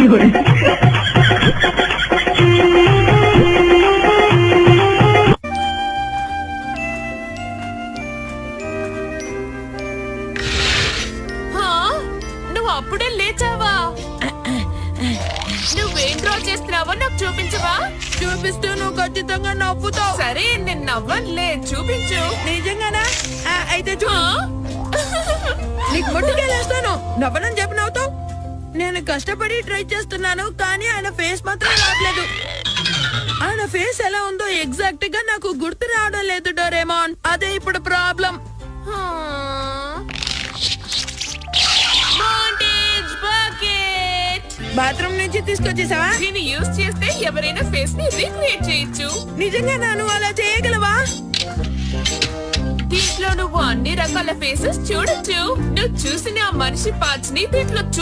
నువ్వు అప్పుడే లేచావా? నువ్వేం డ్రా చేస్తున్నావో నాకు చూపించవా? చూపిస్తూ నువ్వు ఖచ్చితంగా నవ్వుతావు. సరే నేను నవ్వనులే, చూపించు. నిజంగానా? అయితే నీకు ముట్టుకెళ్ళేస్తాను. నవ్వనని చెప్పి నవ్వుతావు. నేను కష్టపడి ట్రై చేస్తున్నాను, కానీ ఆయన ఫేస్ మాత్రం రావట్లేదు. ఆయన ఫేస్ ఎలా ఉందో ఎగ్జాక్ట్ గా నాకు గుర్తు రావడం లేదు డోరేమాన్. అదే ఇప్పుడు ప్రాబ్లం. బాత్రూమ్ నుంచి తీసుకొచ్చేసావా? దీన్ని యూజ్ చేస్తే ఎవరైనా ఫేస్ ని రీక్రియేట్ చేయొచ్చు. నిజంగా నువ్వు అలా చేయగలవా? దీంట్లో నువ్వు అన్ని రకాల ఫేసెస్ చూడొచ్చు. నువ్వు చూసిన ఆ మనిషి పార్ట్స్ ని దీంట్లో